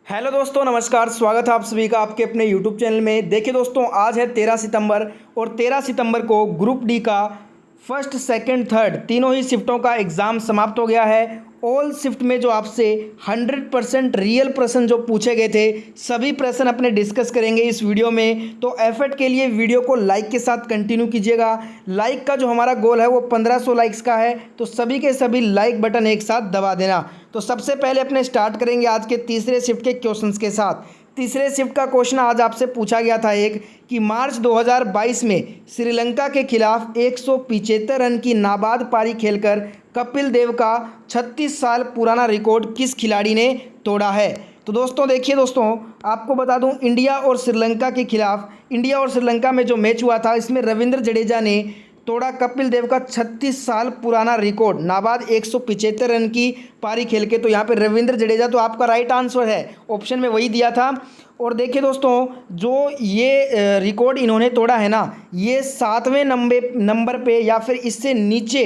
Hello दोस्तों, नमस्कार। स्वागत है आप सभी का आपके अपने यूट्यूब चैनल में। देखिए दोस्तों, आज है 13 सितंबर और 13 सितंबर को ग्रुप डी का फर्स्ट, सेकंड, थर्ड तीनों ही शिफ्टों का एग्ज़ाम समाप्त हो गया है। ऑल शिफ्ट में जो आपसे 100% रियल प्रश्न जो पूछे गए थे, सभी प्रश्न अपने डिस्कस करेंगे इस वीडियो में। तो एफर्ट के लिए वीडियो को लाइक के साथ कंटिन्यू कीजिएगा। लाइक का जो हमारा गोल है वो 1500 लाइक्स का है, तो सभी के सभी लाइक बटन एक साथ दबा देना। तो सबसे पहले अपने स्टार्ट करेंगे आज के तीसरे शिफ्ट के क्वेश्चंस के साथ। तीसरे शिफ्ट का क्वेश्चन आज आपसे पूछा गया था एक कि मार्च 2022 में श्रीलंका के खिलाफ 175 रन की नाबाद पारी खेलकर कपिल देव का 36 साल पुराना रिकॉर्ड किस खिलाड़ी ने तोड़ा है। तो दोस्तों देखिए दोस्तों, आपको बता दूं, इंडिया और श्रीलंका के खिलाफ, इंडिया और श्रीलंका में जो मैच हुआ था, इसमें रविंद्र जडेजा ने तोड़ा कपिल देव का 36 साल पुराना रिकॉर्ड नाबाद 175 रन की पारी खेल के। तो यहाँ पे रविंद्र जडेजा तो आपका राइट आंसर है, ऑप्शन में वही दिया था। और देखिए दोस्तों, जो ये रिकॉर्ड इन्होंने तोड़ा है ना, ये 7वें नंबर पे या फिर इससे नीचे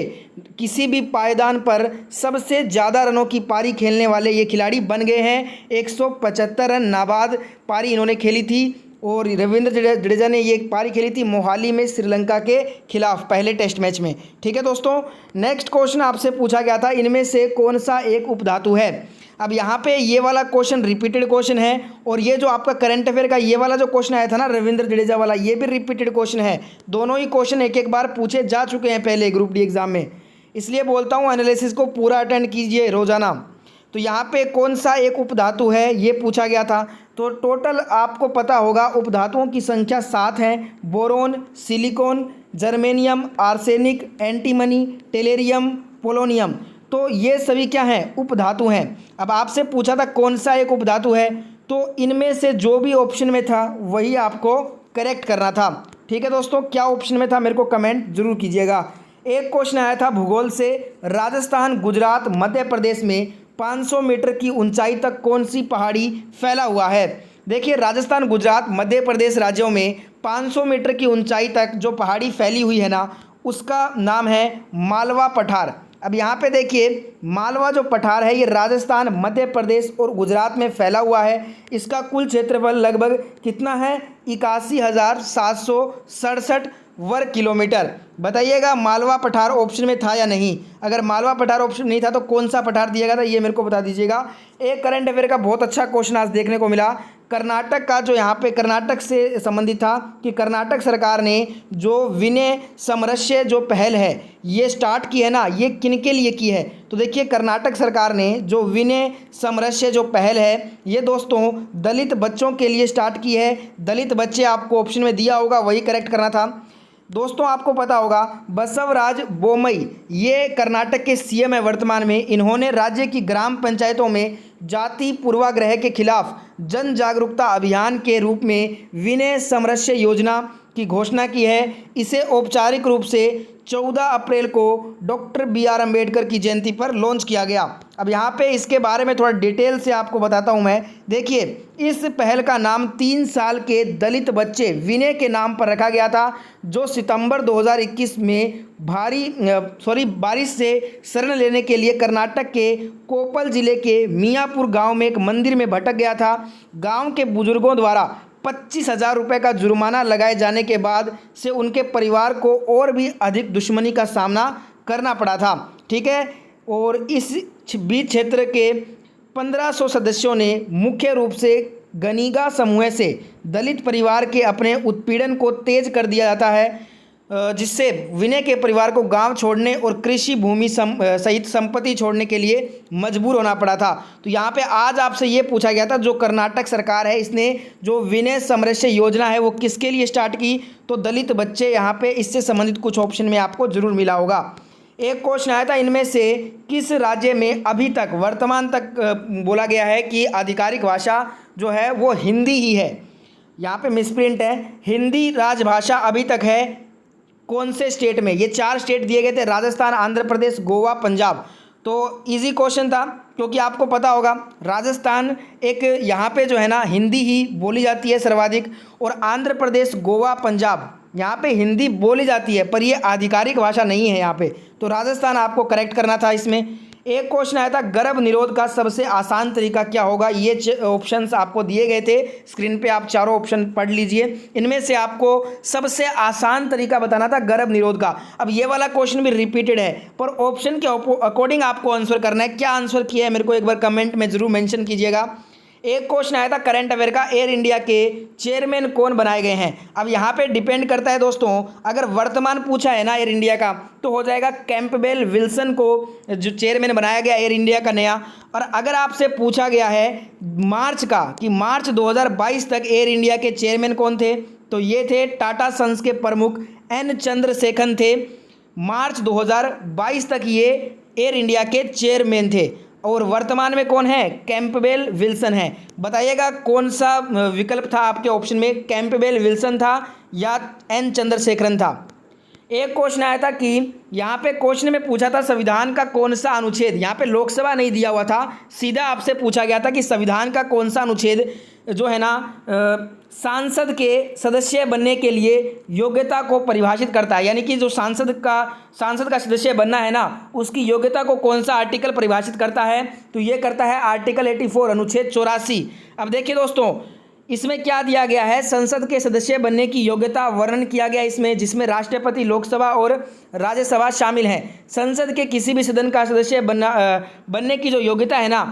किसी भी पायदान पर सबसे ज़्यादा रनों की पारी खेलने वाले ये खिलाड़ी बन गए हैं। 175 रन नाबाद पारी इन्होंने खेली थी और रविंद्र जडेजा ने ये पारी खेली थी मोहाली में श्रीलंका के खिलाफ पहले टेस्ट मैच में। ठीक है दोस्तों, नेक्स्ट क्वेश्चन आपसे पूछा गया था, इनमें से कौन सा एक उपधातु है। अब यहाँ पे ये वाला क्वेश्चन रिपीटेड क्वेश्चन है, और ये जो आपका करंट अफेयर का ये वाला जो क्वेश्चन आया था ना रविंद्र जडेजा वाला, ये भी रिपीटेड क्वेश्चन है। दोनों ही क्वेश्चन एक एक बार पूछे जा चुके हैं पहले ग्रुप डी एग्जाम में, इसलिए बोलता हूँ एनालिसिस को पूरा अटेंड कीजिए रोजाना। तो यहाँ पे कौन सा एक उपधातु है ये पूछा गया था। तो टोटल आपको पता होगा उपधातुओं की संख्या 7 है। Boron, silicon, germanium, arsenic, antimony, टेलेरियम, polonium. तो ये सभी क्या हैं, उपधातु हैं। अब आपसे पूछा था कौन सा एक उपधातु है, तो इनमें से जो भी ऑप्शन में था वही आपको करेक्ट करना था। ठीक है दोस्तों, क्या ऑप्शन में था मेरे को कमेंट जरूर कीजिएगा। एक क्वेश्चन आया था भूगोल से, राजस्थान, गुजरात, मध्य प्रदेश में 500 मीटर की ऊंचाई तक कौन सी पहाड़ी फैला हुआ है। देखिए, राजस्थान, गुजरात, मध्य प्रदेश राज्यों में 500 मीटर की ऊंचाई तक जो पहाड़ी फैली हुई है ना, उसका नाम है मालवा पठार। अब यहाँ पे देखिए, मालवा जो पठार है ये राजस्थान, मध्य प्रदेश और गुजरात में फैला हुआ है। इसका कुल क्षेत्रफल लगभग कितना है, 81,767 वर्ग किलोमीटर। बताइएगा मालवा पठार ऑप्शन में था या नहीं। अगर मालवा पठार ऑप्शन नहीं था तो कौन सा पठार दिया गया था ये मेरे को बता दीजिएगा। एक करंट अफेयर का बहुत अच्छा क्वेश्चन आज देखने को मिला, कर्नाटक का, जो यहाँ पे कर्नाटक से संबंधित था कि कर्नाटक सरकार ने जो विनय समरस्य जो पहल है ये स्टार्ट की है ना, ये किन के लिए की है। तो देखिए, कर्नाटक सरकार ने जो विनय समरस्य जो पहल है ये दोस्तों दलित बच्चों के लिए स्टार्ट की है। दलित बच्चे आपको ऑप्शन में दिया होगा, वही करेक्ट करना था। दोस्तों आपको पता होगा बसवराज बोमई ये कर्नाटक के सीएम है वर्तमान में। इन्होंने राज्य की ग्राम पंचायतों में जाति पूर्वाग्रह के खिलाफ जन जागरूकता अभियान के रूप में विनय समरस्य योजना की घोषणा की है। इसे औपचारिक रूप से 14 अप्रैल को डॉक्टर BR अम्बेडकर की जयंती पर लॉन्च किया गया। अब यहाँ पे इसके बारे में थोड़ा डिटेल से आपको बताता हूँ मैं। देखिए, इस पहल का नाम 3 साल के दलित बच्चे विनय के नाम पर रखा गया था, जो सितंबर 2021 में बारिश से शरण लेने के लिए कर्नाटक के कोप्पल जिले के मियापुर गांव में एक मंदिर में भटक गया था। गांव के बुजुर्गों द्वारा 25,000 रुपये का जुर्माना लगाए जाने के बाद से उनके परिवार को और भी अधिक दुश्मनी का सामना करना पड़ा था। ठीक है, और इस बीच क्षेत्र के 1500 सदस्यों ने मुख्य रूप से गनीगा समूह से दलित परिवार के अपने उत्पीड़न को तेज कर दिया जाता है, जिससे विनय के परिवार को गांव छोड़ने और कृषि भूमि सहित संपत्ति छोड़ने के लिए मजबूर होना पड़ा था। तो यहाँ पे आज आपसे ये पूछा गया था, जो कर्नाटक सरकार है इसने जो विनय समरस्य योजना है वो किसके लिए स्टार्ट की, तो दलित बच्चे, यहाँ पे इससे संबंधित कुछ ऑप्शन में आपको जरूर मिला होगा। एक क्वेश्चन आया था, इनमें से किस राज्य में अभी तक वर्तमान तक बोला गया है कि आधिकारिक भाषा जो है वो हिंदी ही है। यहाँ पे मिसप्रिंट है, हिंदी राजभाषा अभी तक है कौन से स्टेट में। ये 4 स्टेट दिए गए थे, राजस्थान, आंध्र प्रदेश, गोवा, पंजाब। तो इजी क्वेश्चन था, क्योंकि आपको पता होगा राजस्थान एक यहाँ पे जो है ना हिंदी ही बोली जाती है सर्वाधिक, और आंध्र प्रदेश, गोवा, पंजाब यहाँ पे हिंदी बोली जाती है, पर ये आधिकारिक भाषा नहीं है यहाँ पे। तो राजस्थान आपको करेक्ट करना था इसमें। एक क्वेश्चन आया था गर्भ निरोध का सबसे आसान तरीका क्या होगा। ये ऑप्शंस आपको दिए गए थे स्क्रीन पे, आप चारों ऑप्शन पढ़ लीजिए। इनमें से आपको सबसे आसान तरीका बताना था गर्भ निरोध का। अब ये वाला क्वेश्चन भी रिपीटेड है, पर ऑप्शन के अकॉर्डिंग आपको आंसर करना है। क्या आंसर किया है मेरे को एक बार कमेंट में जरूर मेंशन कीजिएगा। एक क्वेश्चन आया था करंट अफेयर का, एयर इंडिया के चेयरमैन कौन बनाए गए हैं। अब यहाँ पे डिपेंड करता है दोस्तों, अगर वर्तमान पूछा है ना एयर इंडिया का, तो हो जाएगा कैंपबेल विल्सन को जो चेयरमैन बनाया गया एयर इंडिया का नया। और अगर आपसे पूछा गया है मार्च का, कि मार्च 2022 तक एयर इंडिया के चेयरमैन कौन थे, तो ये थे टाटा सन्स के प्रमुख एन चंद्रशेखरन थे। मार्च 2022 तक ये एयर इंडिया के चेयरमैन थे। और वर्तमान में कौन है, कैंपबेल विल्सन है। बताइएगा कौन सा विकल्प था आपके ऑप्शन में, कैंपबेल विल्सन था या एन चंद्रशेखरन था। एक क्वेश्चन आया था कि यहाँ पे क्वेश्चन में पूछा था संविधान का कौन सा अनुच्छेद, यहाँ पे लोकसभा नहीं दिया हुआ था, सीधा आपसे पूछा गया था कि संविधान का कौन सा अनुच्छेद जो है ना सांसद के सदस्य बनने के लिए योग्यता को परिभाषित करता है। यानी कि जो सांसद का सदस्य बनना है ना, उसकी योग्यता को कौन सा आर्टिकल परिभाषित करता है, तो ये करता है आर्टिकल 84 अनुच्छेद 84। अब देखिए दोस्तों, इसमें क्या दिया गया है, संसद के सदस्य बनने की योग्यता वर्णन किया गया इसमें, जिसमें राष्ट्रपति, लोकसभा और राज्यसभा शामिल हैं। संसद के किसी भी सदन का सदस्य बनने की जो योग्यता है ना,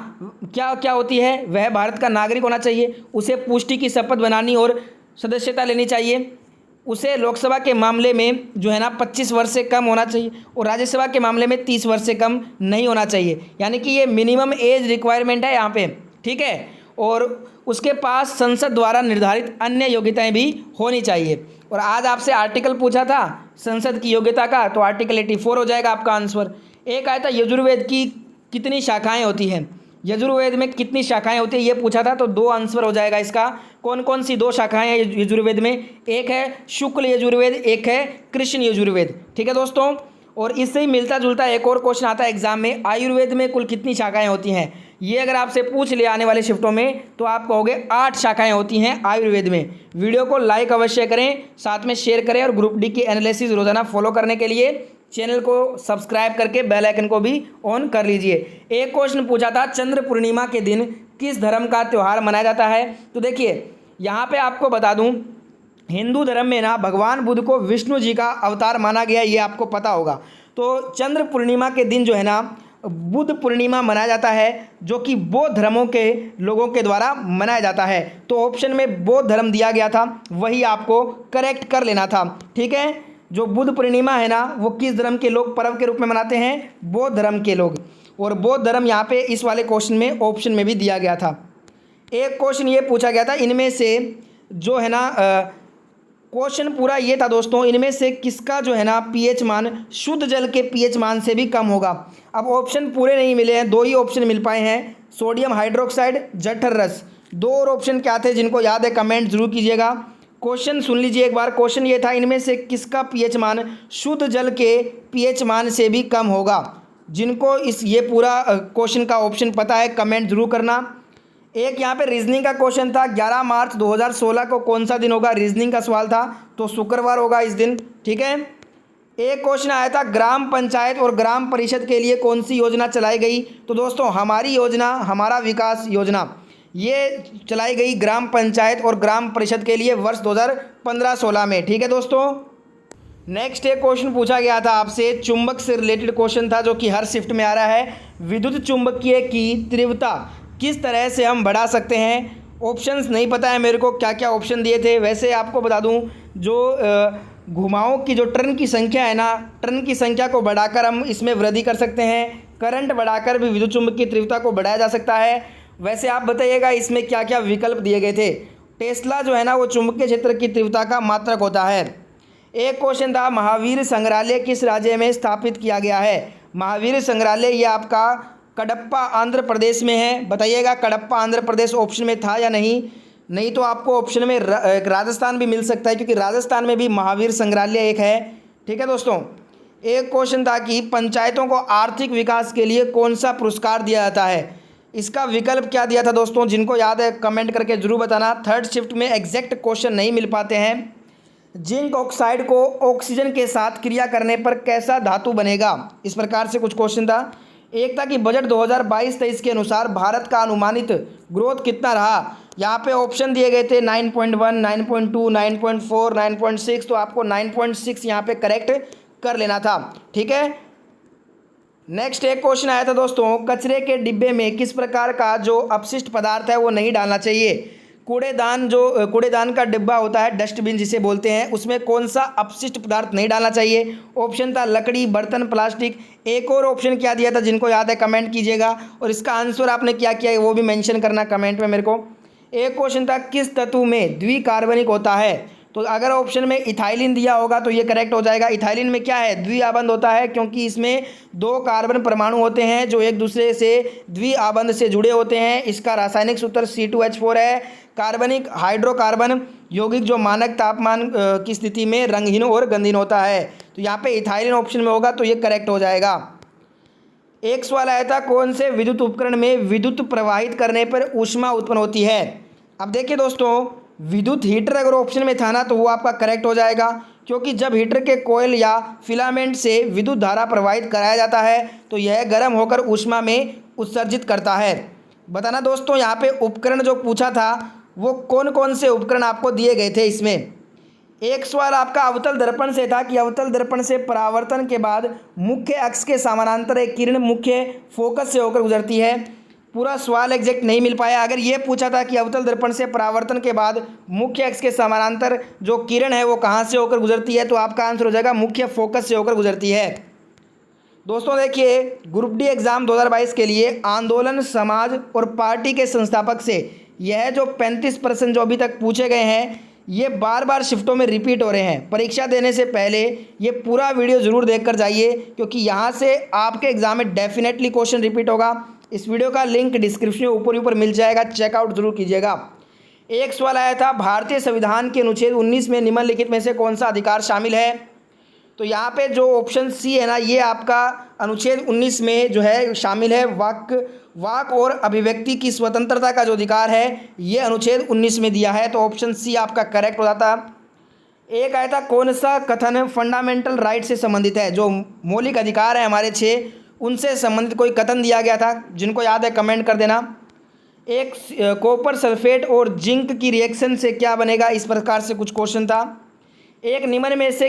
क्या क्या होती है, वह भारत का नागरिक होना चाहिए, उसे पुष्टि की शपथ बनानी और सदस्यता लेनी चाहिए, उसे लोकसभा के मामले में जो है ना 25 वर्ष से कम होना चाहिए, और राज्यसभा के मामले में 30 वर्ष से कम नहीं होना चाहिए। यानी कि ये मिनिमम एज रिक्वायरमेंट है यहाँ पे, ठीक है। और उसके पास संसद द्वारा निर्धारित अन्य योग्यताएं भी होनी चाहिए। और आज आपसे आर्टिकल पूछा था संसद की योग्यता का, तो आर्टिकल 84 हो जाएगा आपका आंसर। एक आया था यजुर्वेद की कितनी शाखाएं होती हैं, यजुर्वेद में कितनी शाखाएं होती है, ये पूछा था, तो 2 आंसर हो जाएगा इसका। कौन कौन सी 2 शाखाएं हैं यजुर्वेद में, एक है शुक्ल यजुर्वेद, एक है कृष्ण यजुर्वेद, ठीक है दोस्तों। और इससे ही मिलता जुलता एक और क्वेश्चन आता है एग्जाम में, आयुर्वेद में कुल कितनी शाखाएं होती हैं। ये अगर आपसे पूछ लिया आने वाले शिफ्टों में, तो आप कहोगे 8 शाखाएं होती हैं आयुर्वेद में। वीडियो को लाइक अवश्य करें, साथ में शेयर करें, और ग्रुप डी की एनालिसिस रोजाना फॉलो करने के लिए चैनल को सब्सक्राइब करके बेल आइकन को भी ऑन कर लीजिए। एक क्वेश्चन पूछा था चंद्र पूर्णिमा के दिन किस धर्म का त्यौहार मनाया जाता है। तो देखिए यहाँ पे आपको बता दूँ, हिंदू धर्म में ना भगवान बुद्ध को विष्णु जी का अवतार माना गया, ये आपको पता होगा। तो चंद्र पूर्णिमा के दिन जो है ना बुद्ध पूर्णिमा मनाया जाता है, जो कि बौद्ध धर्मों के लोगों के द्वारा मनाया जाता है। तो ऑप्शन में बौद्ध धर्म दिया गया था, वही आपको करेक्ट कर लेना था, ठीक है। जो बुद्ध पूर्णिमा है ना, वो किस धर्म के लोग पर्व के रूप में मनाते हैं, बौद्ध धर्म के लोग। और बौद्ध धर्म यहाँ पे इस वाले क्वेश्चन में ऑप्शन में भी दिया गया था। एक क्वेश्चन ये पूछा गया था, इनमें से जो है ना क्वेश्चन पूरा ये था दोस्तों, इनमें से किसका जो है ना पीएच मान शुद्ध जल के पीएच मान से भी कम होगा। अब ऑप्शन पूरे नहीं मिले हैं, 2 ही ऑप्शन मिल पाए हैं, सोडियम हाइड्रोक्साइड, जठर रस। 2 और ऑप्शन क्या थे, जिनको याद है कमेंट जरूर कीजिएगा। क्वेश्चन सुन लीजिए एक बार, क्वेश्चन ये था, इनमें से किसका पीएच मान शुद्ध जल के पीएच मान से भी कम होगा। जिनको ये पूरा क्वेश्चन का ऑप्शन पता है कमेंट जरूर करना। एक यहाँ पे रीजनिंग का क्वेश्चन था, 11 मार्च 2016 को कौन सा दिन होगा, रीजनिंग का सवाल था, तो शुक्रवार होगा इस दिन, ठीक है। एक क्वेश्चन आया था ग्राम पंचायत और ग्राम परिषद के लिए कौन सी योजना चलाई गई। तो दोस्तों हमारी योजना, हमारा विकास योजना, ये चलाई गई ग्राम पंचायत और ग्राम परिषद के लिए वर्ष 2015-16 में, ठीक है दोस्तों। नेक्स्ट एक क्वेश्चन पूछा गया था आपसे, चुंबक से रिलेटेड क्वेश्चन था, जो कि हर शिफ्ट में आ रहा है। विद्युत चुंबकीय की तीव्रता किस तरह से हम बढ़ा सकते हैं। ऑप्शंस नहीं पता है मेरे को क्या क्या ऑप्शन दिए थे। वैसे आपको बता दूं, जो घुमावों की जो टर्न की संख्या है ना, टर्न की संख्या को बढ़ाकर हम इसमें वृद्धि कर सकते हैं। करंट बढ़ाकर भी विद्युत चुंबकीय तीव्रता को बढ़ाया जा सकता है। वैसे आप बताइएगा इसमें क्या क्या विकल्प दिए गए थे। टेस्ला जो है ना, वो चुंबकीय क्षेत्र की तीव्रता का मात्रक होता है। एक क्वेश्चन था महावीर संग्रहालय किस राज्य में स्थापित किया गया है। महावीर संग्रहालय ये आपका कडप्पा आंध्र प्रदेश में है। बताइएगा कडप्पा आंध्र प्रदेश ऑप्शन में था या नहीं। नहीं तो आपको ऑप्शन में राजस्थान भी मिल सकता है, क्योंकि राजस्थान में भी महावीर संग्रहालय एक है, ठीक है दोस्तों। एक क्वेश्चन था कि पंचायतों को आर्थिक विकास के लिए कौन सा पुरस्कार दिया जाता है। इसका विकल्प क्या दिया था दोस्तों, जिनको याद है कमेंट करके जरूर बताना। थर्ड शिफ्ट में एग्जैक्ट क्वेश्चन नहीं मिल पाते हैं। जिंक ऑक्साइड को ऑक्सीजन के साथ क्रिया करने पर कैसा धातु बनेगा, इस प्रकार से कुछ क्वेश्चन था। एकता की बजट 2022-23 के अनुसार भारत का अनुमानित ग्रोथ कितना रहा। यहाँ पे ऑप्शन दिए गए थे 9.1, 9.2, 9.4, 9.6, तो आपको 9.6 यहाँ पे करेक्ट कर लेना था। ठीक है, नेक्स्ट एक क्वेश्चन आया था दोस्तों, कचरे के डिब्बे में किस प्रकार का जो अपशिष्ट पदार्थ है वो नहीं डालना चाहिए। कूड़ेदान का डिब्बा होता है, डस्टबिन जिसे बोलते हैं, उसमें कौन सा अपशिष्ट पदार्थ नहीं डालना चाहिए। ऑप्शन था लकड़ी, बर्तन, प्लास्टिक। एक और ऑप्शन क्या दिया था, जिनको याद है कमेंट कीजिएगा, और इसका आंसर आपने क्या किया है वो भी मेंशन करना कमेंट में मेरे को। एक क्वेश्चन था किस तत्व में द्विकार्बनिक होता है। तो अगर ऑप्शन में इथाइलिन दिया होगा तो ये करेक्ट हो जाएगा। इथाइलिन में क्या है, द्विआबंध होता है, क्योंकि इसमें 2 कार्बन परमाणु होते हैं जो एक दूसरे से द्विआबंध से जुड़े होते हैं। इसका रासायनिक सूत्र C2H4 है। कार्बनिक हाइड्रोकार्बन यौगिक जो मानक तापमान की स्थिति में रंगहीन और गंधहीन होता है। तो यहाँ पे इथाइलिन ऑप्शन में होगा तो ये करेक्ट हो जाएगा। एक सवाल आया था, कौन से विद्युत उपकरण में विद्युत प्रवाहित करने पर ऊष्मा उत्पन्न होती है। अब देखिए दोस्तों, विद्युत हीटर अगर ऑप्शन में था ना तो वो आपका करेक्ट हो जाएगा, क्योंकि जब हीटर के कॉइल या फिलामेंट से विद्युत धारा प्रवाहित कराया जाता है तो यह गर्म होकर ऊष्मा में उत्सर्जित करता है। बताना दोस्तों, यहाँ पे उपकरण जो पूछा था वो कौन कौन से उपकरण आपको दिए गए थे इसमें। एक सवाल आपका अवतल दर्पण से था कि अवतल दर्पण से परावर्तन के बाद मुख्य अक्ष के समानांतर एक किरण मुख्य फोकस से होकर गुजरती है। पूरा सवाल एग्जैक्ट नहीं मिल पाया। अगर ये पूछा था कि अवतल दर्पण से परावर्तन के बाद मुख्य अक्ष के समानांतर जो किरण है वो कहाँ से होकर गुजरती है, तो आपका आंसर हो जाएगा मुख्य फोकस से होकर गुजरती है। दोस्तों देखिए, ग्रुप डी एग्ज़ाम 2022 के लिए आंदोलन, समाज और पार्टी के संस्थापक से यह जो 35 प्रश्न जो अभी तक पूछे गए हैं ये बार बार शिफ्टों में रिपीट हो रहे हैं। परीक्षा देने से पहले ये पूरा वीडियो ज़रूर देख कर जाइए, क्योंकि यहाँ से आपके एग्ज़ाम में डेफिनेटली क्वेश्चन रिपीट होगा। इस वीडियो का लिंक डिस्क्रिप्शन में ऊपर मिल जाएगा, चेकआउट जरूर कीजिएगा। एक सवाल आया था, भारतीय संविधान के अनुच्छेद 19 में निम्नलिखित में से कौन सा अधिकार शामिल है। तो यहाँ पे जो ऑप्शन सी है ना, ये आपका अनुच्छेद 19 में जो है शामिल है। वाक और अभिव्यक्ति की स्वतंत्रता का जो अधिकार है ये अनुच्छेद 19 में दिया है, तो ऑप्शन सी आपका करेक्ट हो जाता। एक आया था, कौन सा कथन फंडामेंटल राइट से संबंधित है। जो मौलिक अधिकार है हमारे 6, उनसे संबंधित कोई कथन दिया गया था, जिनको याद है कमेंट कर देना। एक कॉपर सल्फेट और जिंक की रिएक्शन से क्या बनेगा, इस प्रकार से कुछ क्वेश्चन था। एक निम्न में से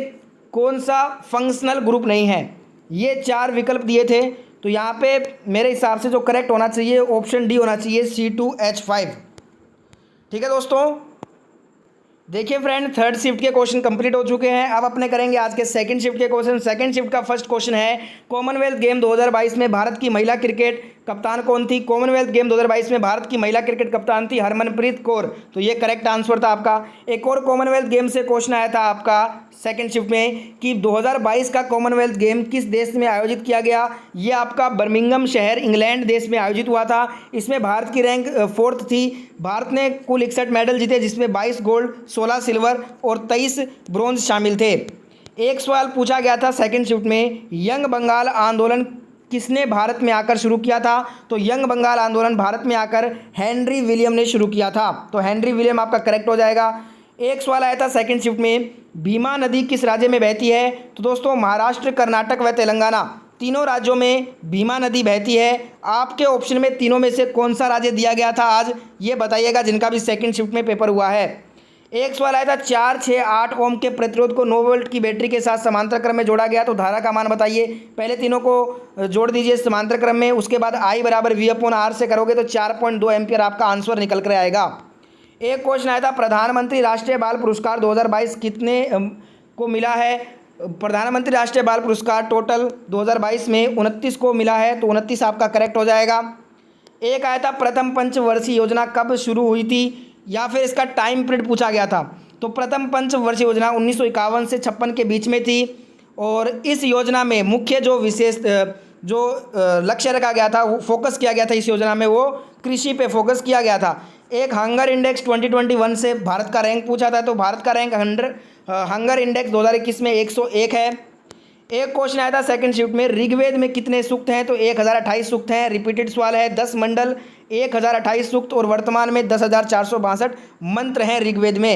कौन सा फंक्शनल ग्रुप नहीं है, ये 4 विकल्प दिए थे। तो यहाँ पे मेरे हिसाब से जो करेक्ट होना चाहिए ऑप्शन डी होना चाहिए, C2H5। ठीक है दोस्तों, देखिए फ्रेंड, थर्ड शिफ्ट के क्वेश्चन कंप्लीट हो चुके हैं। अब अपने करेंगे आज के सेकंड शिफ्ट के क्वेश्चन। सेकंड शिफ्ट का फर्स्ट क्वेश्चन है, कॉमनवेल्थ गेम 2022 में भारत की महिला क्रिकेट कप्तान कौन थी। कॉमनवेल्थ गेम 2022 में भारत की महिला क्रिकेट कप्तान थी हरमनप्रीत कौर, तो ये करेक्ट आंसर था आपका। एक और कॉमनवेल्थ गेम से क्वेश्चन आया था आपका सेकंड शिफ्ट में कि 2022 का कॉमनवेल्थ गेम किस देश में आयोजित किया गया। ये आपका बर्मिंघम शहर इंग्लैंड देश में आयोजित हुआ था। इसमें भारत की रैंक 4th थी। भारत ने कुल 61 मेडल जीते, जिसमें 22 गोल्ड, 16 सिल्वर और 23 ब्रॉन्ज शामिल थे। एक सवाल पूछा गया था सेकंड शिफ्ट में, यंग बंगाल आंदोलन किसने भारत में आकर शुरू किया था। तो यंग बंगाल आंदोलन भारत में आकर हेनरी विलियम ने शुरू किया था, तो हेनरी विलियम आपका करेक्ट हो जाएगा। एक सवाल आया था सेकंड शिफ्ट में, भीमा नदी किस राज्य में बहती है। तो दोस्तों महाराष्ट्र, कर्नाटक व तेलंगाना तीनों राज्यों में भीमा नदी बहती है। आपके ऑप्शन में तीनों में से कौन सा राज्य दिया गया था आज, ये बताइएगा, जिनका भी सेकंड शिफ्ट में पेपर हुआ है। एक सवाल आया था, 4, 6, 8 ओम के प्रतिरोध को 9 वोल्ट की बैटरी के साथ समांतर क्रम में जोड़ा गया, तो धारा का मान बताइए। पहले तीनों को जोड़ दीजिए समांतर क्रम में, उसके बाद I बराबर V/R से करोगे तो 4.2 एम्पियर आपका आंसर निकल कर आएगा। एक क्वेश्चन आया था, प्रधानमंत्री राष्ट्रीय बाल पुरस्कार 2022 कितने को मिला है। प्रधानमंत्री राष्ट्रीय बाल पुरस्कार टोटल 2022 में 29 को मिला है, तो 29 आपका करेक्ट हो जाएगा। एक आया था, प्रथम पंचवर्षीय योजना कब शुरू हुई थी, या फिर इसका टाइम पीरियड पूछा गया था। तो प्रथम पंचवर्षीय योजना 1951 से 56 के बीच में थी, और इस योजना में मुख्य जो विशेष लक्ष्य रखा गया था, वो फोकस किया गया था इस योजना में, वो कृषि पे फोकस किया गया था। एक हंगर इंडेक्स 2021 से भारत का रैंक पूछा था, तो भारत का रैंक हंगर इंडेक्स 2021 में 101 है। एक क्वेश्चन आया था सेकंड शिफ्ट में, ऋग्वेद में कितने सूक्त हैं। तो 1028 सूक्त हैं। रिपीटेड सवाल है, 10 मंडल, 1028 सूक्त, और वर्तमान में 10,462 मंत्र हैं ऋग्वेद में।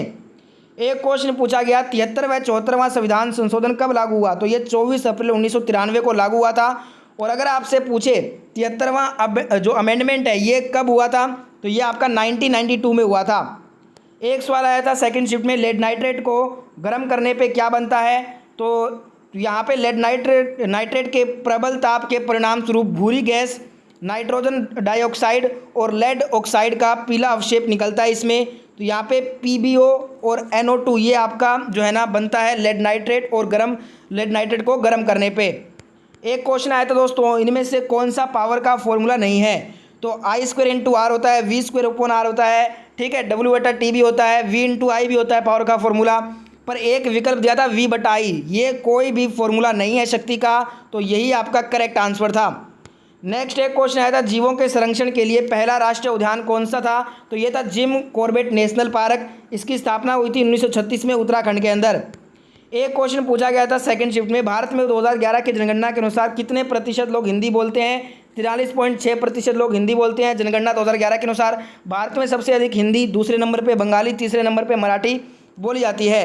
एक क्वेश्चन पूछा गया, 73वां 74वां संविधान संशोधन कब लागू हुआ। तो ये 24 अप्रैल 1993 को लागू हुआ था। और अगर आपसे पूछे 73वां अब जो अमेंडमेंट है ये कब हुआ था, तो ये आपका 1992 में हुआ था। एक सवाल आया था सेकंड शिफ्ट में, लेड नाइट्रेट को गर्म करने पे क्या बनता है, तो यहाँ पे लेड नाइट्रेट के प्रबल ताप के परिणाम स्वरूप भूरी गैस, नाइट्रोजन डाइऑक्साइड और लेड ऑक्साइड का पीला अवशेप निकलता है इसमें। तो यहाँ पे PbO और NO2 ये आपका जो है ना बनता है लेड नाइट्रेट और लेड नाइट्रेट को गर्म करने पे। एक क्वेश्चन आया था दोस्तों, इनमें से कौन सा पावर का फॉर्मूला नहीं है, तो I² इंटू R होता है, V² अपॉन R होता है, ठीक है, W/T भी होता है, V इंटू I भी होता है पावर का फॉर्मूला, पर एक विकल्प दिया था V/I, ये कोई भी फॉर्मूला नहीं है शक्ति का, तो यही आपका करेक्ट आंसर था। नेक्स्ट एक क्वेश्चन आया था, जीवों के संरक्षण के लिए पहला राष्ट्रीय उद्यान कौन सा था, तो ये था जिम कॉर्बेट नेशनल पार्क। इसकी स्थापना हुई थी 1936 में उत्तराखंड के अंदर। एक क्वेश्चन पूछा गया था सेकंड शिफ्ट में, भारत में 2011 की जनगणना के अनुसार कितने प्रतिशत लोग हिंदी बोलते हैं, 43.6% लोग हिंदी बोलते हैं जनगणना 2011 के अनुसार। भारत में सबसे अधिक हिंदी, दूसरे नंबर पे बंगाली, तीसरे नंबर पे मराठी बोली जाती है।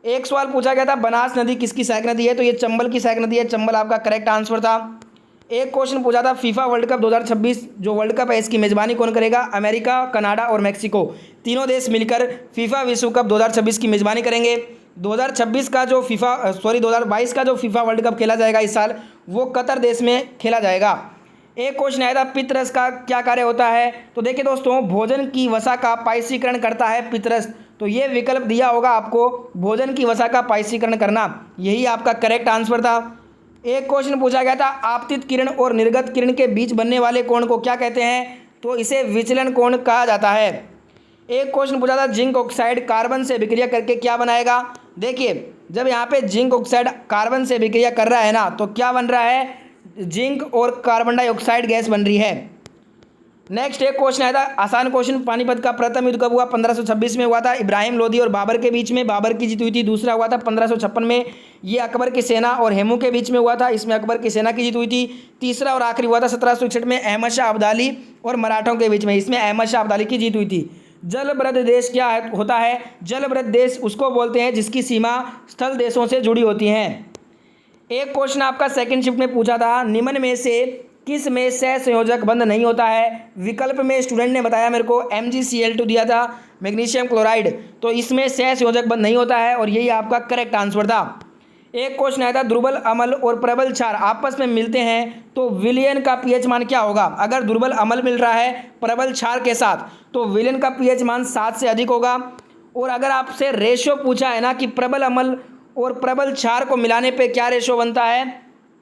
एक सवाल पूछा गया था, बनास नदी किसकी सहायक नदी है, तो ये चंबल की सहायक नदी है, चंबल आपका करेक्ट आंसर था। एक क्वेश्चन पूछा था, फीफा वर्ल्ड कप 2026 जो वर्ल्ड कप है इसकी मेज़बानी कौन करेगा, अमेरिका, कनाडा और मैक्सिको, तीनों देश मिलकर फीफा विश्व कप 2026 की मेज़बानी करेंगे। 2026 का जो 2022 का जो फीफा वर्ल्ड कप खेला जाएगा इस साल, वो कतर देश में खेला जाएगा। एक क्वेश्चन आया था, पितरस का क्या कार्य होता है, तो देखिए दोस्तों, भोजन की वसा का पायसीकरण करता है पितरस, तो ये विकल्प दिया होगा आपको, भोजन की वसा का पायसीकरण करना, यही आपका करेक्ट आंसर था। एक क्वेश्चन पूछा गया था, आपतित किरण और निर्गत किरण के बीच बनने वाले कोण को क्या कहते हैं, तो इसे विचलन कोण कहा जाता है। एक क्वेश्चन पूछा था, जिंक ऑक्साइड कार्बन से विक्रिया करके क्या बनाएगा, देखिए जब यहाँ पे जिंक ऑक्साइड कार्बन से विक्रिया कर रहा है ना, तो क्या बन रहा है, जिंक और कार्बन डाइऑक्साइड गैस बन रही है। नेक्स्ट एक क्वेश्चन आया था, आसान क्वेश्चन, पानीपत का प्रथम युद्ध कब हुआ, 1526 में हुआ था, इब्राहिम लोदी और बाबर के बीच में, बाबर की जीत हुई थी। दूसरा हुआ था 1556 में, ये अकबर की सेना और हेमू के बीच में हुआ था, इसमें अकबर की सेना की जीत हुई थी। तीसरा और आखिरी हुआ था 1761 में, अहमद शाह अब्दाली और मराठों के बीच में, इसमें अहमद शाह अब्दाली की जीत हुई थी। जलवृद्ध देश क्या होता है, जलवृद्ध देश उसको बोलते हैं जिसकी सीमा स्थल देशों से जुड़ी होती हैं। एक क्वेश्चन आपका सेकंड शिफ्ट में पूछा था, निम्न में से किस में सहसंयोजक बंध नहीं होता है, विकल्प में स्टूडेंट ने बताया मेरे को MgCl2 दिया था, मैग्नीशियम क्लोराइड, तो इसमें सहसंयोजक बंध नहीं होता है और यही आपका करेक्ट आंसर था। एक क्वेश्चन आया था, दुर्बल अम्ल और प्रबल क्षार आपस में मिलते हैं तो विलयन का pH मान क्या होगा, अगर दुर्बल अम्ल मिल रहा है प्रबल क्षार के साथ तो विलयन का pH मान 7 से अधिक होगा। और अगर आपसे रेशो पूछा है ना कि प्रबल अम्ल और प्रबल क्षार को मिलाने पे क्या रेशो बनता है,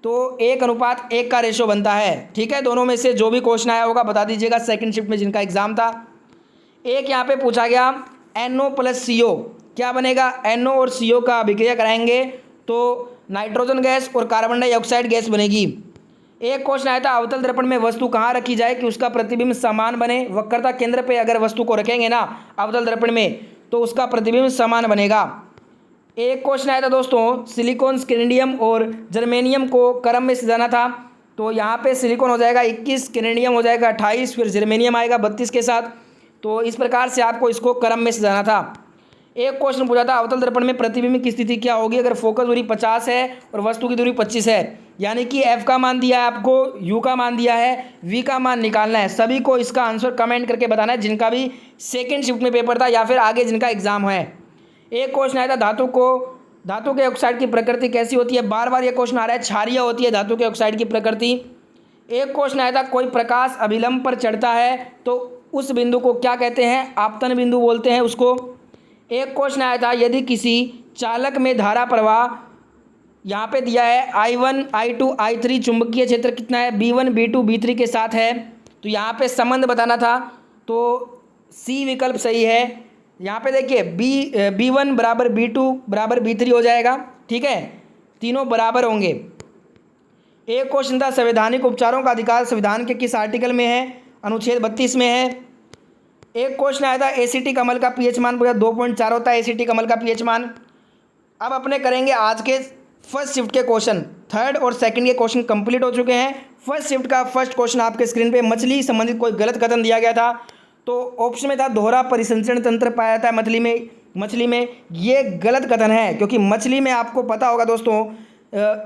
तो 1:1 का रेशो बनता है, ठीक है। दोनों में से जो भी क्वेश्चन आया होगा बता दीजिएगा सेकंड शिफ्ट में जिनका एग्जाम था। एक यहाँ पे पूछा गया, NO + CO क्या बनेगा, NO और CO का अभिक्रिया कराएंगे तो नाइट्रोजन गैस और कार्बन डाइऑक्साइड गैस बनेगी। एक क्वेश्चन आया था, अवतल दर्पण में वस्तु कहाँ रखी जाए कि उसका प्रतिबिंब समान बने, वक्रता केंद्र पे अगर वस्तु को रखेंगे ना अवतल दर्पण में तो उसका प्रतिबिंब समान बनेगा। एक क्वेश्चन आया था दोस्तों, सिलिकॉन, स्कैंडियम और जर्मेनियम को क्रम में सजाना था, तो यहाँ पे सिलिकॉन हो जाएगा 21, स्कैंडियम हो जाएगा 28, फिर जर्मेनियम आएगा 32 के साथ, तो इस प्रकार से आपको इसको क्रम में सजाना था। एक क्वेश्चन पूछा था, अवतल दर्पण में प्रतिबिंब की स्थिति क्या होगी अगर फोकस दूरी 50 है और वस्तु की दूरी 25 है, यानी कि F का मान दिया है आपको, U का मान दिया है, V का मान निकालना है। सभी को इसका आंसर कमेंट करके बताना है जिनका भी सेकेंड शिफ्ट में पेपर था या फिर आगे जिनका एग्जाम है। एक क्वेश्चन आया था, धातु के ऑक्साइड की प्रकृति कैसी होती है, बार बार ये क्वेश्चन आ रहा है, क्षारीय होती है धातु के ऑक्साइड की प्रकृति। एक क्वेश्चन आया था, कोई प्रकाश अभिलंब पर चढ़ता है तो उस बिंदु को क्या कहते हैं, आपतन बिंदु बोलते हैं उसको। एक क्वेश्चन आया था, यदि किसी चालक में धारा प्रवाह यहाँ पे दिया है I1 I2 I3, चुंबकीय क्षेत्र कितना है, B1 B2 B3 के साथ है, तो यहाँ पे संबंध बताना था, तो C विकल्प सही है। यहाँ पे देखिए B1 = B2 = B3 हो जाएगा, ठीक है, तीनों बराबर होंगे। एक क्वेश्चन था, संवैधानिक उपचारों का अधिकार संविधान के किस आर्टिकल में है, अनुच्छेद 32 में है। एक क्वेश्चन आया था, एसिटिक अम्ल का pH मान पूरा 2.4 होता है एसिटिक अम्ल का pH मान। अब अपने करेंगे आज के फर्स्ट शिफ्ट के क्वेश्चन, थर्ड और सेकंड के क्वेश्चन कंप्लीट हो चुके हैं। फर्स्ट शिफ्ट का फर्स्ट क्वेश्चन आपके स्क्रीन पे, मछली संबंधित कोई गलत कथन दिया गया था, तो ऑप्शन में था दोहरा परिसंचरण तंत्र पाया जाता है मछली में, ये गलत कथन है, क्योंकि मछली में आपको पता होगा दोस्तों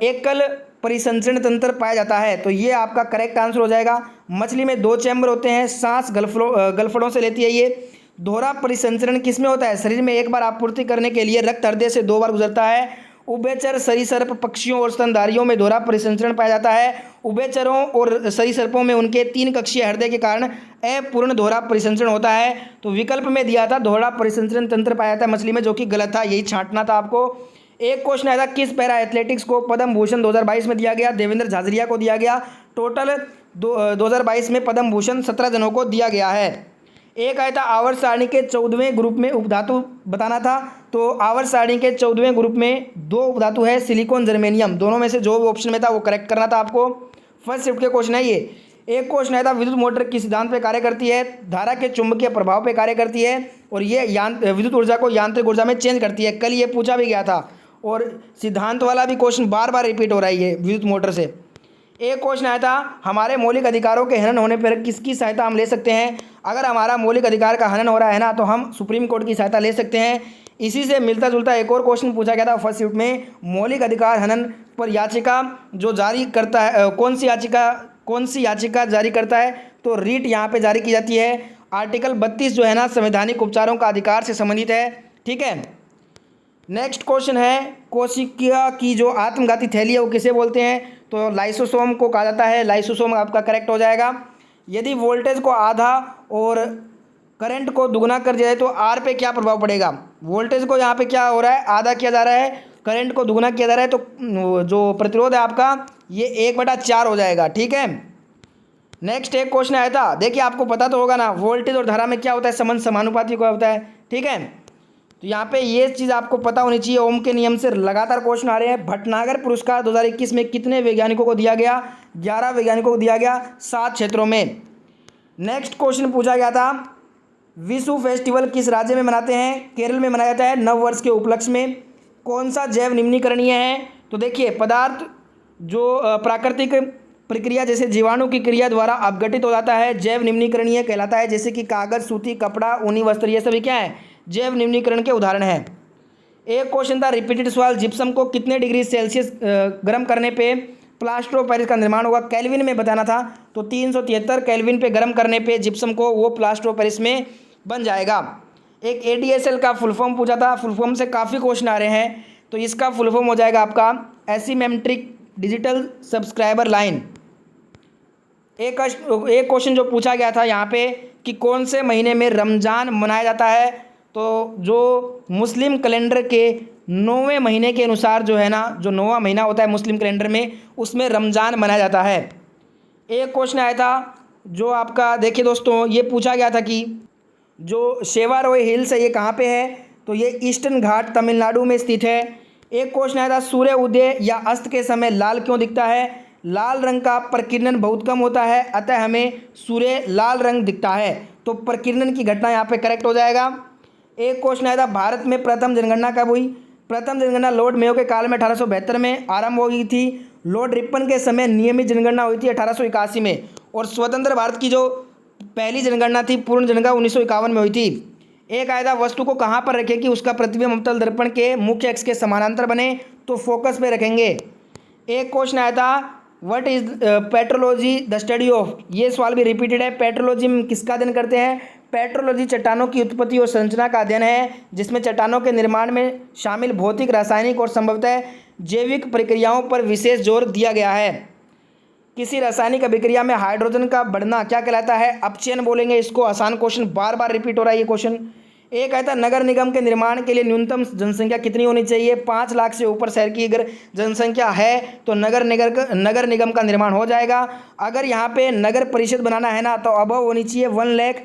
एकल परिसंचरण तंत्र पाया जाता है? तो ये आपका करेक्ट आंसर हो जाएगा। मछली में 2 चैम्बर होते हैं, सांस गलफड़ों से लेती है ये। दोहरा परिसंचरण किस में होता है? शरीर में एक बार आपूर्ति करने के लिए रक्त हृदय से 2 बार गुजरता है। उभयचर सरीसृप पक्षियों और स्तनधारियों में दोहरा परिसंचरण पाया जाता है। उभयचरों और सरीसृपों में उनके 3 कक्षीय हृदय के कारण अपूर्ण दोहरा परिसंचरण होता है। तो विकल्प में दिया था दोहरा परिसंचरण तंत्र पाया जाता है मछली में, जो कि गलत था, यही छांटना था आपको। एक क्वेश्चन आया था, किस पैरा एथलेटिक्स को पद्म भूषण 2022 में दिया गया? देवेंद्र झाझरिया को दिया गया। टोटल 2022 में पद्म भूषण 17 जनों को दिया गया है। एक आया था, आवर्त सारणी के 14वें ग्रुप में उपधातु बताना था। तो आवर्त सारणी के 14वें ग्रुप में 2 उपधातु है, सिलिकॉन जर्मेनियम, दोनों में से जो ऑप्शन में था वो करेक्ट करना था आपको। फर्स्ट शिफ्ट के क्वेश्चन है ये। एक क्वेश्चन आया था, विद्युत मोटर किस सिद्धांत पे कार्य करती है? धारा के चुंबकीय प्रभाव पे कार्य करती है और ये विद्युत ऊर्जा को यांत्रिक ऊर्जा में चेंज करती है। कल ये पूछा भी गया था और सिद्धांत वाला भी क्वेश्चन बार बार रिपीट हो रहा है ये विद्युत मोटर से। एक क्वेश्चन आया था, हमारे मौलिक अधिकारों के हनन होने पर किसकी सहायता हम ले सकते हैं? अगर हमारा मौलिक अधिकार का हनन हो रहा है ना, तो हम सुप्रीम कोर्ट की सहायता ले सकते हैं। इसी से मिलता जुलता एक और क्वेश्चन पूछा गया था फर्स्ट शिफ्ट में, मौलिक अधिकार हनन पर याचिका जो जारी करता है, कौन सी याचिका जारी करता है? तो रीट यहाँ पे जारी की जाती है। आर्टिकल 32 जो है ना, संवैधानिक उपचारों का अधिकार से संबंधित है। ठीक है, नेक्स्ट क्वेश्चन है, कोशिका की जो आत्मघाती थैली है वो किसे बोलते हैं? तो लाइसोसोम को कहा जाता है। लाइसोसोम आपका करेक्ट हो जाएगा। यदि वोल्टेज को आधा और करंट को दुगना कर दिया जाए तो आर पे क्या प्रभाव पड़ेगा? वोल्टेज को यहाँ पे क्या हो रहा है, आधा किया जा रहा है, करंट को दुगना किया जा रहा है, तो जो प्रतिरोध है आपका ये 1/4 हो जाएगा। ठीक है, नेक्स्ट एक क्वेश्चन आया था, देखिए आपको पता तो होगा ना, वोल्टेज और धारा में क्या होता है? संबंध समानुपाती का होता है। ठीक है, तो यहाँ पे ये चीज़ आपको पता होनी चाहिए। ओम के नियम से लगातार क्वेश्चन आ रहे हैं। भटनागर पुरस्कार 2021 में कितने वैज्ञानिकों को दिया गया? 11 वैज्ञानिकों को दिया गया 7 क्षेत्रों में। नेक्स्ट क्वेश्चन पूछा गया था, विशु फेस्टिवल किस राज्य में मनाते हैं? केरल में मनाया जाता है नव वर्ष के उपलक्ष्य में। कौन सा जैव निम्नीकरणीय है? तो देखिए, पदार्थ जो प्राकृतिक प्रक्रिया जैसे जीवाणु की क्रिया द्वारा अपघटित हो जाता है, जैव निम्नीकरणीय कहलाता है। जैसे कि कागज, सूती, कपड़ा, ऊनी वस्त्र, ये सभी क्या है? जैव निम्नीकरण के उदाहरण हैं। एक क्वेश्चन था, रिपीटेड सवाल, जिप्सम को कितने डिग्री सेल्सियस गर्म करने पे प्लास्टर ऑफ पेरिस का निर्माण होगा? केल्विन में बताना था। तो 373 केल्विन पे गर्म करने पे जिप्सम को वो प्लास्टर ऑफ पेरिस में बन जाएगा। एक ADSL का फुल फॉर्म पूछा था, फुल फॉर्म से काफ़ी क्वेश्चन आ रहे हैं, तो इसका फुल फॉर्म हो जाएगा आपका एसिमेट्रिक डिजिटल सब्सक्राइबर लाइन। एक क्वेश्चन जो पूछा गया था यहाँ पे कि कौन से महीने में रमज़ान मनाया जाता है? तो जो मुस्लिम कैलेंडर के 9वें महीने के अनुसार जो है ना, जो 9वां महीना होता है मुस्लिम कैलेंडर में, उसमें रमज़ान मनाया जाता है। एक क्वेश्चन आया था जो आपका, देखिए दोस्तों, ये पूछा गया था कि जो शेवारोय हिल्स है ये कहाँ पे है? तो ये ईस्टर्न घाट तमिलनाडु में स्थित है। एक क्वेश्चन आया था, सूर्य उदय या अस्त के समय लाल क्यों दिखता है? लाल रंग का प्रकीर्णन बहुत कम होता है, अतः हमें सूर्य लाल रंग दिखता है। तो प्रकीर्णन की घटना यहाँ पे करेक्ट हो जाएगा। एक क्वेश्चन आया था, भारत में प्रथम जनगणना कब हुई? प्रथम जनगणना लॉर्ड मेयो के काल में 1872 में आरंभ हो गई थी। लॉर्ड रिपन के समय नियमित जनगणना हुई थी 1881 में। और स्वतंत्र भारत की जो पहली जनगणना थी, पूर्ण जनगणना 1951 में हुई थी। एक आया था, वस्तु को कहाँ पर रखें कि उसका प्रतिबिंब अवतल दर्पण के मुख्य अक्ष के समानांतर बने? तो फोकस पे रखेंगे। एक क्वेश्चन आया था, what is petrology the study of? ये सवाल भी रिपीटेड है। पेट्रोलॉजी में किसका अध्ययन करते हैं? पेट्रोलॉजी चट्टानों की उत्पत्ति और संरचना का अध्ययन है, जिसमें चट्टानों के निर्माण में शामिल भौतिक, रासायनिक और संभवतः जैविक प्रक्रियाओं पर विशेष जोर दिया गया है। किसी रासायनिक अभिक्रिया में हाइड्रोजन का बढ़ना क्या कहलाता है? अपचयन बोलेंगे इसको। आसान क्वेश्चन, बार बार रिपीट हो रहा है ये क्वेश्चन। एक आया था, नगर निगम के निर्माण के लिए न्यूनतम जनसंख्या कितनी होनी चाहिए? 5 लाख से ऊपर शहर की अगर जनसंख्या है तो नगर निगम का निर्माण हो जाएगा। अगर यहाँ पे नगर परिषद बनाना है ना, तो अबव होनी चाहिए 1 lakh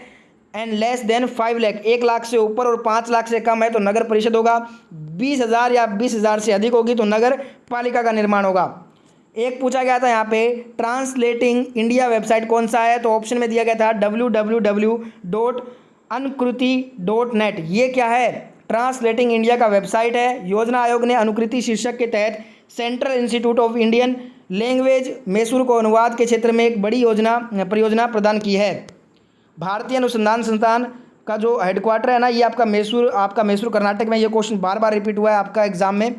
and less than 5 lakh. 1 lakh से ऊपर और 5 लाख से कम है तो नगर परिषद होगा। 20,000 या 20,000 से अधिक होगी तो नगर पालिका का निर्माण होगा। एक पूछा गया था यहाँ पे, ट्रांसलेटिंग इंडिया वेबसाइट कौन सा है? तो ऑप्शन में दिया गया था www.अनुकृति.net। ये क्या है? ट्रांसलेटिंग इंडिया का वेबसाइट है। योजना आयोग ने अनुकृति शीर्षक के तहत central institute of Indian language Mysore को अनुवाद के क्षेत्र में एक बड़ी परियोजना प्रदान की है। भारतीय अनुसंधान संस्थान का जो हेडक्वार्टर है ना, ये आपका मैसूर कर्नाटक में। ये क्वेश्चन बार बार रिपीट हुआ है आपका एग्जाम में।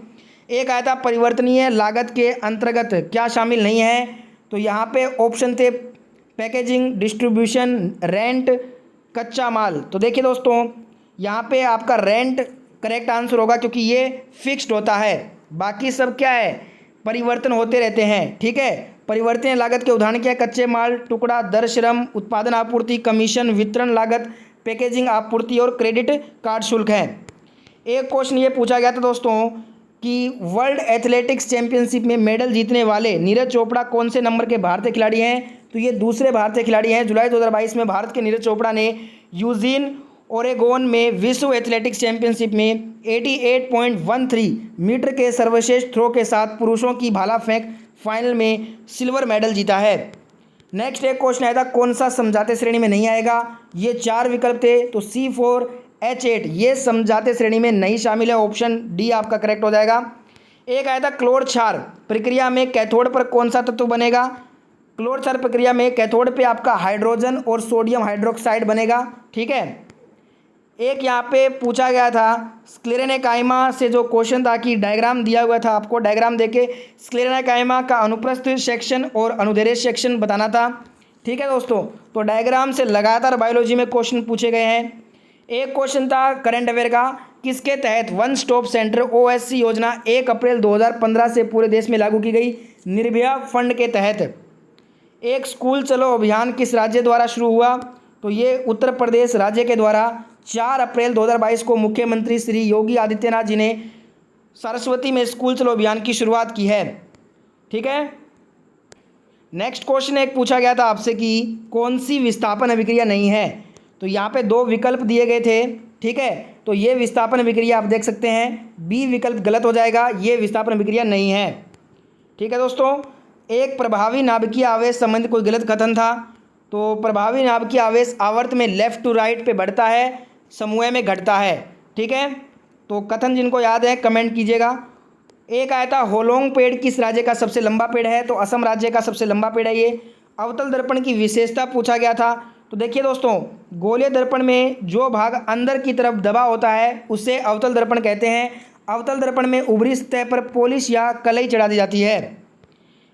एक आया था परिवर्तनीय लागत के अंतर्गत क्या शामिल नहीं है, तो यहाँ पे ऑप्शन थे पैकेजिंग, डिस्ट्रीब्यूशन, रेंट, कच्चा माल। तो देखिए दोस्तों, यहाँ पे आपका रेंट करेक्ट आंसर होगा क्योंकि ये फिक्स्ड होता है, बाकी सब क्या है, परिवर्तन होते रहते हैं। ठीक है, परिवर्तनीय लागत के उदाहरण क्या है, कच्चे माल, टुकड़ा, दर श्रम, उत्पादन आपूर्ति, कमीशन, वितरण लागत, पैकेजिंग आपूर्ति और क्रेडिट कार्ड शुल्क है। एक क्वेश्चन ये पूछा गया था दोस्तों कि वर्ल्ड एथलेटिक्स चैंपियनशिप में मेडल जीतने वाले नीरज चोपड़ा कौन से नंबर के भारतीय खिलाड़ी हैं, तो ये दूसरे भारतीय खिलाड़ी हैं। जुलाई 2022 में भारत के नीरज चोपड़ा ने यूजीन ओरेगोन में विश्व एथलेटिक्स चैंपियनशिप में 88.13 मीटर के सर्वश्रेष्ठ थ्रो के साथ पुरुषों की भाला फेंक फाइनल में सिल्वर मेडल जीता है। नेक्स्ट एक क्वेश्चन आया था कौन सा समझाते श्रेणी में नहीं आएगा, ये 4 विकल्प थे, तो C4H8 ये समझाते श्रेणी में नहीं शामिल है, ऑप्शन डी आपका करेक्ट हो जाएगा। एक आया था क्लोर क्षार प्रक्रिया में कैथोड पर कौन सा तत्व बनेगा, क्लोर क्षार प्रक्रिया में कैथोड पे आपका हाइड्रोजन और सोडियम हाइड्रोक्साइड बनेगा। ठीक है, एक यहाँ पे पूछा गया था स्क्लेरेनेकाइमा से जो क्वेश्चन था कि डायग्राम दिया हुआ था, आपको डायग्राम देके स्क्लेरेनेकाइमा का अनुप्रस्थ सेक्शन और अनुदैर्ध्य सेक्शन बताना था। ठीक है दोस्तों, तो डायग्राम से लगातार बायोलॉजी में क्वेश्चन पूछे गए हैं। एक क्वेश्चन था करंट अफेयर का, किसके तहत वन स्टॉप सेंटर OSC योजना 1 अप्रैल 2015 से पूरे देश में लागू की गई, निर्भया फंड के तहत। एक स्कूल चलो अभियान किस राज्य द्वारा शुरू हुआ, तो ये उत्तर प्रदेश राज्य के द्वारा 4 अप्रैल 2022 को मुख्यमंत्री श्री योगी आदित्यनाथ जी ने सरस्वती में स्कूल चलो अभियान की शुरुआत की है। ठीक है, नेक्स्ट क्वेश्चन एक पूछा गया था आपसे कि कौन सी विस्थापन अभिक्रिया नहीं है, तो यहाँ पे 2 विकल्प दिए गए थे। ठीक है, तो ये विस्थापन अभिक्रिया आप देख सकते हैं, बी विकल्प गलत हो जाएगा, ये विस्थापन अभिक्रिया नहीं है। ठीक है दोस्तों, एक प्रभावी नाभिकीय आवेश संबंधी कोई गलत कथन था, तो प्रभावी नाभिकीय आवेश आवर्त में लेफ्ट टू राइट पे बढ़ता है, समूह में घटता है। ठीक है, तो कथन जिनको याद है कमेंट कीजिएगा। एक आया था होलोंग पेड़ किस राज्य का सबसे लंबा पेड़ है, तो असम राज्य का सबसे लंबा पेड़ है ये। अवतल दर्पण की विशेषता पूछा गया था, तो देखिए दोस्तों, गोलीय दर्पण में जो भाग अंदर की तरफ दबा होता है उसे अवतल दर्पण कहते हैं। अवतल दर्पण में ऊपरी सतह पर पॉलिश या कलई चढ़ा दी जाती है।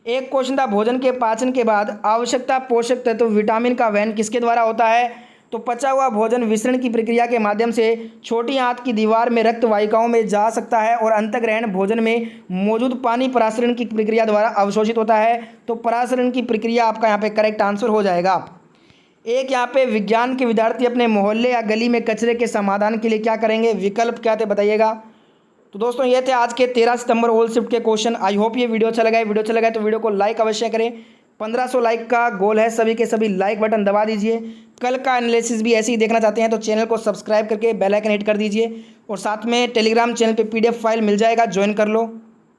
एक क्वेश्चन था भोजन के पाचन के बाद आवश्यकता पोषक तत्व विटामिन का वहन किसके द्वारा होता है, तो पचा हुआ भोजन विसरण की प्रक्रिया के माध्यम से छोटी आंत की दीवार में रक्त वाहिकाओं में जा सकता है और अंतःग्रहण भोजन में मौजूद पानी परासरण की प्रक्रिया द्वारा अवशोषित होता है, तो परासरण की प्रक्रिया आपका यहाँ पे करेक्ट आंसर हो जाएगा। एक यहाँ पे विज्ञान के विद्यार्थी अपने मोहल्ले या गली में कचरे के समाधान के लिए क्या करेंगे, विकल्प क्या थे बताइएगा। तो दोस्तों ये थे आज के 13 सितंबर ऑल शिफ्ट के क्वेश्चन। आई होप ये वीडियो अच्छा लगा है, वीडियो अच्छा लगा है तो वीडियो को लाइक अवश्य करें। 1500 लाइक का गोल है, सभी के सभी लाइक बटन दबा दीजिए। कल का एनालिसिस भी ऐसे ही देखना चाहते हैं तो चैनल को सब्सक्राइब करके बेल आइकन हिट कर दीजिए और साथ में टेलीग्राम चैनल पे PDF फाइल मिल जाएगा, ज्वाइन कर लो।